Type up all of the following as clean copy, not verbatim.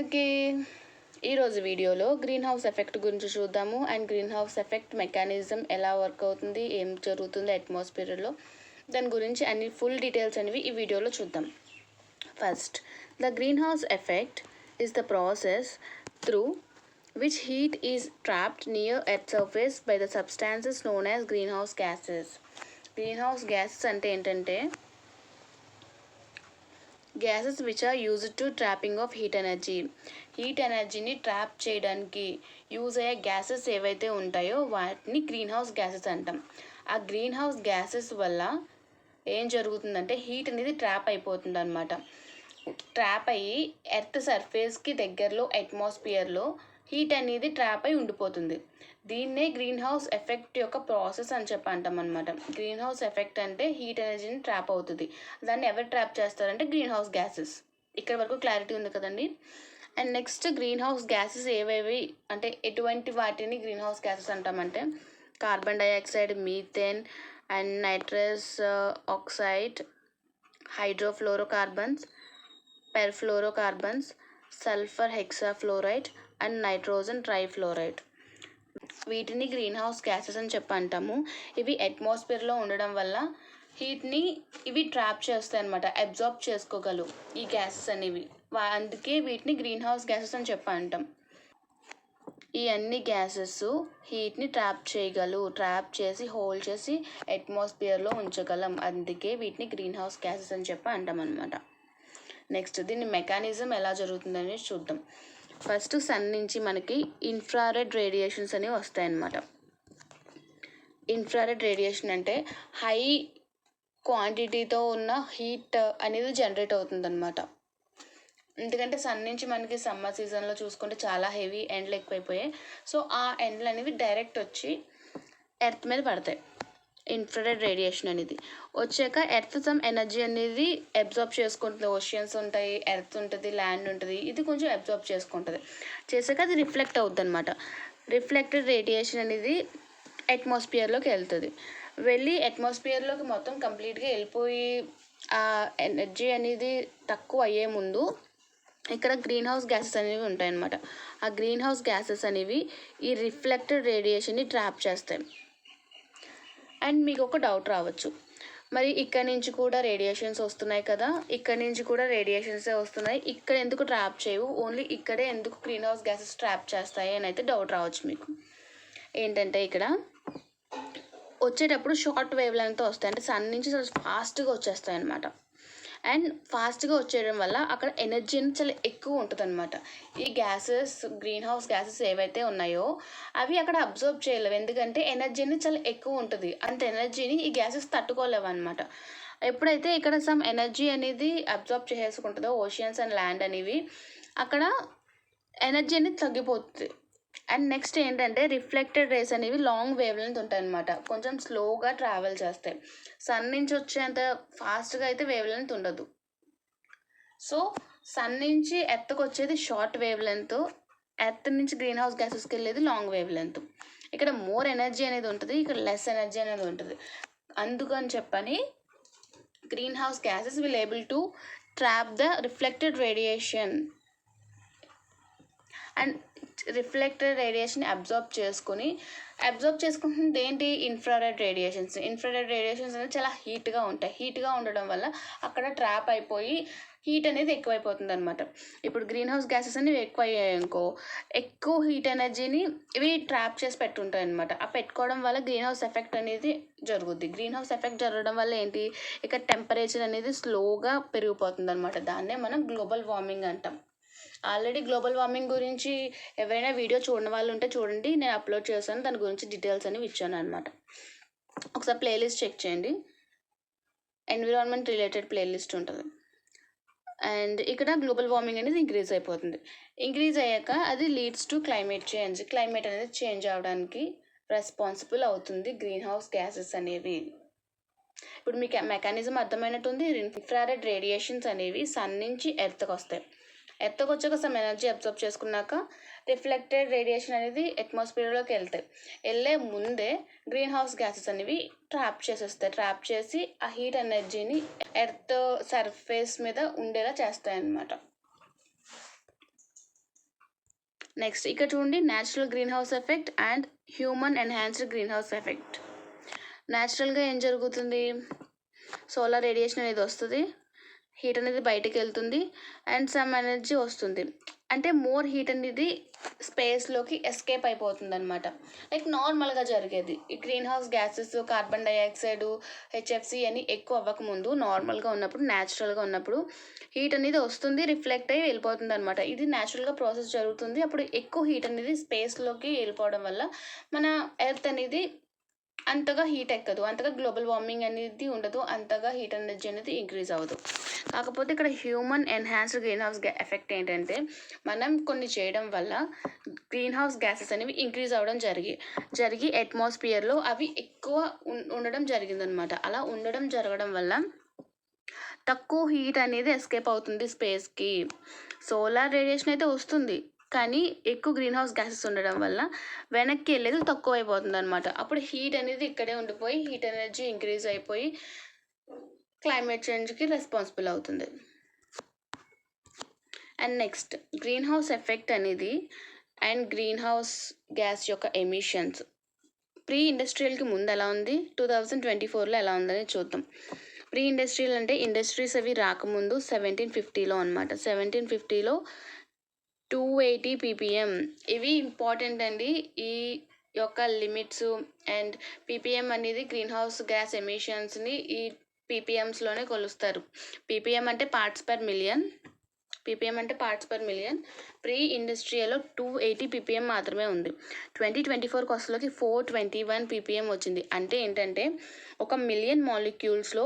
అందరికీ ఈరోజు వీడియోలో గ్రీన్ హౌస్ ఎఫెక్ట్ గురించి చూద్దాము. And green house effect mechanism ఎలా వర్క్ అవుతుంది, ఏం జరుగుతుంది అట్మాస్ఫియర్లో, దాని గురించి అన్ని ఫుల్ డీటెయిల్స్ అనేవి ఈ వీడియోలో చూద్దాం. First, the green house effect is the process through which heat is trapped near earth surface by the substances known as greenhouse gases. Greenhouse gases అంటే ఏంటంటే gases which are used to trapping of heat energy. Heat ఎనర్జీని trap చేయడానికి use అయ్యే gases ఏవైతే ఉంటాయో వాటిని greenhouse gases అంటాం. ఆ గ్రీన్ హౌస్ గ్యాసెస్ వల్ల ఏం జరుగుతుందంటే హీట్ అనేది ట్రాప్ అయిపోతుంది అనమాట. ట్రాప్ అయ్యి ఎర్త్ సర్ఫేస్కి దగ్గరలో అట్మాస్ఫియర్లో హీట్ అనేది ట్రాప్ అయి ఉండిపోతుంది. దీన్నే గ్రీన్ హౌస్ ఎఫెక్ట్ యొక్క ప్రాసెస్ అని చెప్పి అంటాం అనమాట. గ్రీన్ హౌస్ ఎఫెక్ట్ అంటే హీట్ ఎనర్జీని ట్రాప్ అవుతుంది. దాన్ని ఎవరు ట్రాప్ చేస్తారంటే గ్రీన్ హౌస్ గ్యాసెస్. ఇక్కడ వరకు క్లారిటీ ఉంది కదండి. And next, greenhouse gases ఏవేవి అంటే ఎటువంటి వాటిని గ్రీన్ హౌస్ గ్యాసెస్ అంటామంటే carbon dioxide, methane and nitrous oxide, hydrofluorocarbons, perfluorocarbons, sulphur hexafluoride and nitrogen trifluoride. వీటిని గ్రీన్ హౌస్ గ్యాసెస్ అని చెప్పి అంటాము. ఇవి అట్మాస్ఫియర్లో ఉండడం వల్ల హీట్ని ఇవి ట్రాప్ చేస్తాయి అనమాట, అబ్జార్బ్ చేసుకోగలవు ఈ గ్యాసెస్ అనేవి. అందుకే వీటిని గ్రీన్ హౌస్ గ్యాసెస్ అని చెప్పి అంటాం. ఈ అన్ని గ్యాసెస్ హీట్ని ట్రాప్ చేసి హోల్డ్ చేసి అట్మాస్ఫియర్లో ఉంచగలం. అందుకే వీటిని గ్రీన్ హౌస్ గ్యాసెస్ అని చెప్పి అంటాం అనమాట. నెక్స్ట్, దీని మెకానిజం ఎలా జరుగుతుందని చూద్దాం. ఫస్ట్, సన్ నుంచి మనకి ఇన్ఫ్రారెడ్ రేడియేషన్స్ అనేవి వస్తాయన్నమాట. ఇన్ఫ్రారెడ్ రేడియేషన్ అంటే హై క్వాంటిటీతో ఉన్న హీట్ అనేది జనరేట్ అవుతుందన్నమాట. ఎందుకంటే సన్ నుంచి మనకి సమ్మర్ సీజన్లో చూసుకుంటే చాలా హెవీ ఎండలు ఎక్కువైపోయాయి. సో ఆ ఎండలు అనేవి డైరెక్ట్ వచ్చి ఎర్త్ మీద పడతాయి. ఇన్ఫ్రారెడ్ రేడియేషన్ అనేది వచ్చాక ఎర్త్ సమ్ ఎనర్జీ అనేది అబ్జార్బ్ చేసుకుంటుంది. ఓషియన్స్ ఉంటాయి, ఎర్త్ ఉంటుంది, ల్యాండ్ ఉంటుంది. ఇది కొంచెం అబ్జార్బ్ చేసుకుంటుంది. చేసాక అది రిఫ్లెక్ట్ అవుతుంది అనమాట. రిఫ్లెక్టెడ్ రేడియేషన్ అనేది అట్మాస్ఫియర్లోకి వెళ్తుంది. వెళ్ళి అట్మాస్ఫియర్లోకి మొత్తం కంప్లీట్గా వెళ్ళిపోయి ఆ ఎనర్జీ అనేది తక్కువ అయ్యే ముందు ఇక్కడ గ్రీన్ హౌస్ గ్యాసెస్ అనేవి ఉంటాయన్నమాట. ఆ గ్రీన్ హౌస్ గ్యాసెస్ అనేవి ఈ రిఫ్లెక్టెడ్ రేడియేషన్ని ట్రాప్ చేస్తాయి. అండ్ మీకు ఒక డౌట్ రావచ్చు, మరి ఇక్కడ నుంచి కూడా రేడియేషన్స్ వస్తున్నాయి కదా, ఇక్కడ నుంచి కూడా రేడియేషన్సే వస్తున్నాయి, ఇక్కడ ఎందుకు ట్రాప్ చేయవు, ఓన్లీ ఇక్కడే ఎందుకు గ్రీన్ హౌస్ గ్యాసెస్ ట్రాప్ చేస్తాయి అని అయితే డౌట్ రావచ్చు మీకు. ఏంటంటే ఇక్కడ వచ్చేటప్పుడు షార్ట్ వేవ్ లెంగ్త్తో వస్తాయి. అంటే సన్ నుంచి చాలా ఫాస్ట్గా వచ్చేస్తాయి అనమాట. అండ్ ఫాస్ట్గా వచ్చేయడం వల్ల అక్కడ ఎనర్జీ అనేది చాలా ఎక్కువ ఉంటుంది అనమాట. ఈ గ్యాసెస్, గ్రీన్ హౌస్ గ్యాసెస్ ఏవైతే ఉన్నాయో అవి అక్కడ అబ్జర్వ్ చేయలేవు. ఎందుకంటే ఎనర్జీ అనేది చాలా ఎక్కువ ఉంటుంది. అంత ఎనర్జీని ఈ గ్యాసెస్ తట్టుకోలేవు అనమాట. ఎప్పుడైతే ఇక్కడ సమ్ ఎనర్జీ అనేది అబ్జర్వ్ చేసుకుంటుందో ఓషియన్స్ అండ్ ల్యాండ్ అనేవి, అక్కడ ఎనర్జీ అనేది తగ్గిపోతుంది. అండ్ నెక్స్ట్ ఏంటంటే రిఫ్లెక్టెడ్ రేస్ అనేవి లాంగ్ వేవ్ లెంత్ ఉంటాయి అనమాట. కొంచెం స్లోగా ట్రావెల్ చేస్తాయి. సన్ నుంచి వచ్చేంత ఫాస్ట్గా అయితే వేవ్ లెంత్ ఉండదు. సో సన్ నుంచి ఎర్త్కి వచ్చేది షార్ట్ వేవ్ లెంత్, ఎర్త్ నుంచి గ్రీన్ హౌస్ గ్యాసెస్కి వెళ్ళేది లాంగ్ వేవ్ లెంత్. ఇక్కడ మోర్ ఎనర్జీ అనేది ఉంటుంది, ఇక్కడ లెస్ ఎనర్జీ అనేది ఉంటుంది. అందుకని చెప్పని green house gases will able to trap the reflected radiation and reflected radiation absorb చేసుకుంటుంది. ఏంటి? Infrared radiations. ఇన్ఫ్రారెడ్ రేడియేషన్స్ అనేది చాలా హీట్గా ఉంటాయి. హీట్గా ఉండడం వల్ల అక్కడ ట్రాప్ అయిపోయి హీట్ అనేది ఎక్కువైపోతుంది అనమాట. ఇప్పుడు గ్రీన్ హౌస్ గ్యాసెస్ అనేవి ఎక్కువ అయ్యాయనుకో, ఎక్కువ హీట్ ఎనర్జీని ఇవి ట్రాప్ చేసి పెట్టుంటాయి అనమాట. ఆ పెట్టుకోవడం వల్ల గ్రీన్ హౌస్ ఎఫెక్ట్ అనేది జరుగుద్ది. గ్రీన్ హౌస్ ఎఫెక్ట్ జరగడం వల్ల ఏంటి, ఇక్కడ టెంపరేచర్ అనేది స్లోగా పెరిగిపోతుంది అనమాట. దాన్నే మనం గ్లోబల్ వార్మింగ్ అంటాం. ఆల్రెడీ గ్లోబల్ వార్మింగ్ గురించి ఎవరైనా వీడియో చూడని వాళ్ళు ఉంటే చూడండి, నేను అప్లోడ్ చేశాను. దాని గురించి డీటెయిల్స్ అనేవి ఇచ్చాను అనమాట. ఒకసారి ప్లేలిస్ట్ చెక్ చేయండి, ఎన్విరాన్మెంట్ రిలేటెడ్ ప్లేలిస్ట్ ఉంటుంది. అండ్ ఇక్కడ గ్లోబల్ వార్మింగ్ అనేది ఇంక్రీజ్ అయిపోతుంది. ఇంక్రీజ్ అయ్యాక అది leads to climate change. Climate అనేది చేంజ్ అవడానికి రెస్పాన్సిబుల్ అవుతుంది గ్రీన్ హౌస్ గ్యాసెస్ అనేవి. ఇప్పుడు మీకు మెకానిజం అర్థమైనట్టుంది. ఇన్ఫ్రారెడ్ రేడియేషన్స్ అనేవి సన్ నుంచి ఎర్త్కి వస్తాయి. ఎర్త్కి వచ్చాక సమ్ ఎనర్జీ అబ్జర్బ్ చేసుకున్నాక రిఫ్లెక్టెడ్ రేడియేషన్ అనేది అట్మాస్ఫియర్లోకి వెళ్తాయి. వెళ్ళే ముందే గ్రీన్ హౌస్ గ్యాసెస్ అనేవి ట్రాప్ చేసేస్తాయి. ట్రాప్ చేసి ఆ హీట్ ఎనర్జీని ఎర్త్ సర్ఫేస్ మీద ఉండేలా చేస్తాయి అన్నమాట. నెక్స్ట్ ఇక్కడ చూడండి, natural green house effect and human enhanced green house effect. న్యాచురల్గా ఏం జరుగుతుంది, సోలార్ రేడియేషన్ అనేది వస్తుంది, హీట్ అనేది బయటకు వెళ్తుంది అండ్ సమ్ ఎనర్జీ వస్తుంది. అంటే మోర్ హీట్ అనేది స్పేస్లోకి ఎస్కేప్ అయిపోతుంది అనమాట. లైక్ నార్మల్గా జరిగేది ఈ green house gases, carbon dioxide, HFC అని ఎక్కువ అవ్వకముందు నార్మల్గా ఉన్నప్పుడు, న్యాచురల్గా ఉన్నప్పుడు హీట్ అనేది వస్తుంది, రిఫ్లెక్ట్ అయ్యి వెళ్ళిపోతుంది అనమాట. ఇది న్యాచురల్గా ప్రాసెస్ జరుగుతుంది. అప్పుడు ఎక్కువ హీట్ అనేది స్పేస్లోకి వెళ్ళిపోవడం వల్ల మన ఎర్త్ అనేది అంతగా హీట్ ఎక్కదు, అంతగా గ్లోబల్ వార్మింగ్ అనేది ఉండదు, అంతగా హీట్ ఎనర్జీ అనేది ఇంక్రీజ్ అవ్వదు. కాకపోతే ఇక్కడ human enhanced green house effect ఏంటంటే, మనం కొన్ని చేయడం వల్ల గ్రీన్ హౌస్ గ్యాసెస్ అనేవి ఇంక్రీజ్ అవ్వడం జరిగి అట్మాస్ఫియర్లో అవి ఎక్కువ ఉండడం జరిగిందనమాట. అలా జరగడం వల్ల తక్కువ హీట్ అనేది ఎస్కేప్ అవుతుంది స్పేస్కి. సోలార్ రేడియేషన్ అయితే వస్తుంది, కానీ ఎక్కువ గ్రీన్ హౌస్ గ్యాసెస్ ఉండడం వల్ల వెనక్కి వెళ్ళేది తక్కువ అయిపోతుంది అనమాట. అప్పుడు హీట్ అనేది ఇక్కడే ఉండిపోయి హీట్ ఎనర్జీ ఇంక్రీజ్ అయిపోయి క్లైమేట్ చేంజ్కి రెస్పాన్సిబుల్ అవుతుంది. And next green house effect అనేది అండ్ గ్రీన్ హౌస్ గ్యాస్ యొక్క ఎమిషన్స్ ప్రీ ఇండస్ట్రియల్కి ముందు ఎలా ఉంది, 2024లో ఎలా ఉందని చూద్దాం. ప్రీ ఇండస్ట్రియల్ అంటే ఇండస్ట్రీస్ అవి రాకముందు 1750లో అనమాట. 1750లో 280 ppm. ఇవి ఇంపార్టెంట్ అండి. ఈ యొక్క లిమిట్స్ అండ్ ppm అనేది గ్రీన్ హౌస్ గ్యాస్ ఎమిషన్స్ని ఈ ppmస్లోనే కొలుస్తారు. ppm అంటే పార్ట్స్ పర్ మిలియన్. ప్రీ ఇండస్ట్రియల్లో 280 ppm మాత్రమే ఉంది. 2024 కొసలోకి 421 ppm వచ్చింది. అంటే ఏంటంటే 1 మిలియన్ మాలిక్యూల్స్లో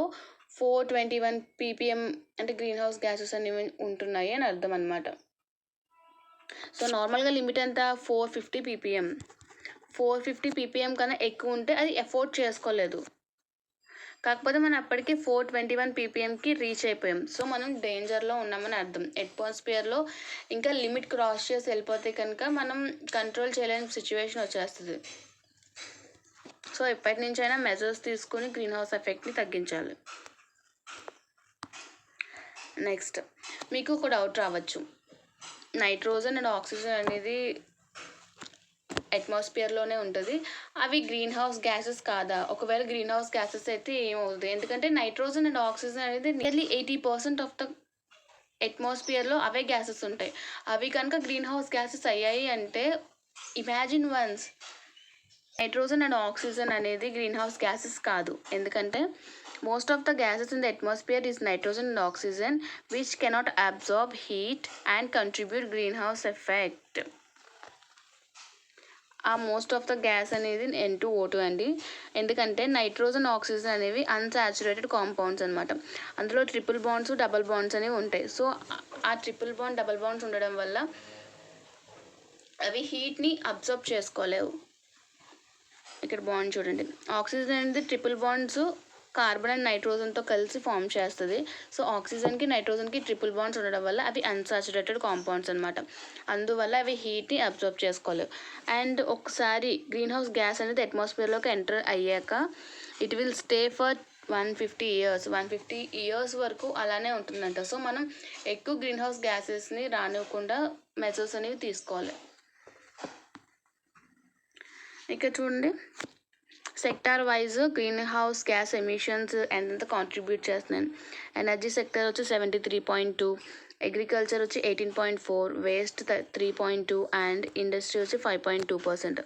421 ppm అంటే గ్రీన్ హౌస్ గ్యాసెస్ అనేవి ఉంటున్నాయి అని అర్థం అనమాట. సో నార్మల్గా లిమిట్ ఎంత, 450 ppm. 450 ppm కన్నా ఎక్కువ ఉంటే అది ఎఫోర్డ్ చేసుకోలేదు. కాకపోతే మనం అప్పటికి 421 ppmకి రీచ్ అయిపోయాం. సో మనం డేంజర్లో ఉన్నామని అర్థం. అట్మాస్ఫియర్లో ఇంకా లిమిట్ క్రాస్ చేసి వెళ్ళిపోతే కనుక మనం కంట్రోల్ చేయలేని సిచ్యువేషన్ వచ్చేస్తుంది. సో ఎప్పటి నుంచైనా మెజర్స్ తీసుకుని గ్రీన్ హౌస్ ఎఫెక్ట్ని తగ్గించాలి. నెక్స్ట్ మీకు ఒక డౌట్ రావచ్చు, నైట్రోజన్ అండ్ ఆక్సిజన్ అనేది అట్మాస్ఫియర్లోనే ఉంటుంది, అవి గ్రీన్ హౌస్ గ్యాసెస్ కాదా? ఒకవేళ గ్రీన్ హౌస్ గ్యాసెస్ అయితే ఏమవుతుంది? ఎందుకంటే నైట్రోజన్ అండ్ ఆక్సిజన్ అనేది నియర్లీ 80% ఆఫ్ ద అట్మాస్ఫియర్లో అవే గ్యాసెస్ ఉంటాయి. అవి కనుక గ్రీన్ హౌస్ గ్యాసెస్ అయ్యాయి అంటే imagine once. Nitrogen and oxygen అనేది గ్రీన్ హౌస్ గ్యాసెస్ కాదు. ఎందుకంటే most of the gases in the atmosphere is nitrogen and oxygen which cannot absorb heat and contribute greenhouse effect. ఆ most of the gas అనేది N2O2 అండి. ఎందుకంటే nitrogen oxygen అనేవి unsaturated compounds అనమాట. అందులో triple bonds, double bonds అనేవి ఉంటాయి. So ఆ ట్రిపుల్ బాండ్, డబల్ బాండ్స్ ఉండడం వల్ల అవి హీట్ని అబ్జర్బ్ చేసుకోలేవు. ఇక్కడ బాండ్ చూడండి, ఆక్సిజన్ అనేది ట్రిపుల్ బాండ్స్ కార్బన్ అండ్ నైట్రోజన్తో కలిసి ఫామ్ చేస్తుంది. సో ఆక్సిజన్కి నైట్రోజన్కి ట్రిపుల్ బాండ్స్ ఉండడం వల్ల అవి అన్సాచురేటెడ్ కాంపౌండ్స్ అనమాట. అందువల్ల అవి హీట్ని అబ్జర్వ్ చేసుకోలేవు. అండ్ ఒకసారి గ్రీన్ హౌస్ గ్యాస్ అనేది అట్మాస్ఫియర్లోకి ఎంటర్ అయ్యాక it will stay for 150 years. 150 years వరకు అలానే ఉంటుందంట. సో మనం ఎక్కువ గ్రీన్ హౌస్ గ్యాసెస్ని రానివ్వకుండా మెజర్స్ అనేవి తీసుకోవాలి. ఇక్కడ చూడండి, sector wise green house gas emissions ఎంత కాంట్రిబ్యూట్ చేస్తున్నాను. ఎనర్జీ సెక్టర్ వచ్చి 73.2, అగ్రికల్చర్ వచ్చి 18.4, వేస్ట్ 3.2 అండ్ ఇండస్ట్రీ వచ్చి 5.2%.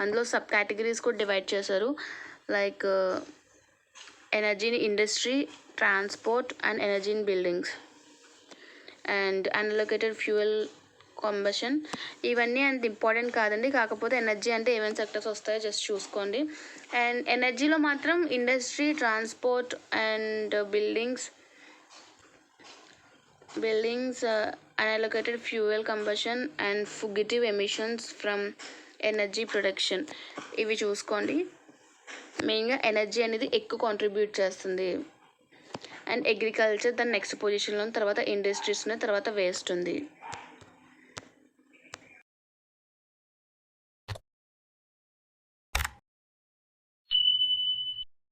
అందులో సబ్ కేటగిరీస్ కూడా డివైడ్ చేశారు. లైక్ ఎనర్జీని industry, transport and energy in buildings and unallocated fuel combustion. ఇవన్నీ అంత ఇంపార్టెంట్ కాదండి. కాకపోతే ఎనర్జీ అంటే ఏమేమి సెక్టర్స్ వస్తాయో జస్ట్ చూసుకోండి. అండ్ ఎనర్జీలో మాత్రం industry, transport and buildings, unallocated fuel combustion and fugitive emissions from energy production, ఇవి చూసుకోండి. మెయిన్గా ఎనర్జీ అనేది ఎక్కువ కాంట్రిబ్యూట్ చేస్తుంది. అండ్ అగ్రికల్చర్ దాని నెక్స్ట్ పొజిషన్లో, తర్వాత ఇండస్ట్రీస్ ఉన్నాయి, తర్వాత వేస్ట్ ఉంది.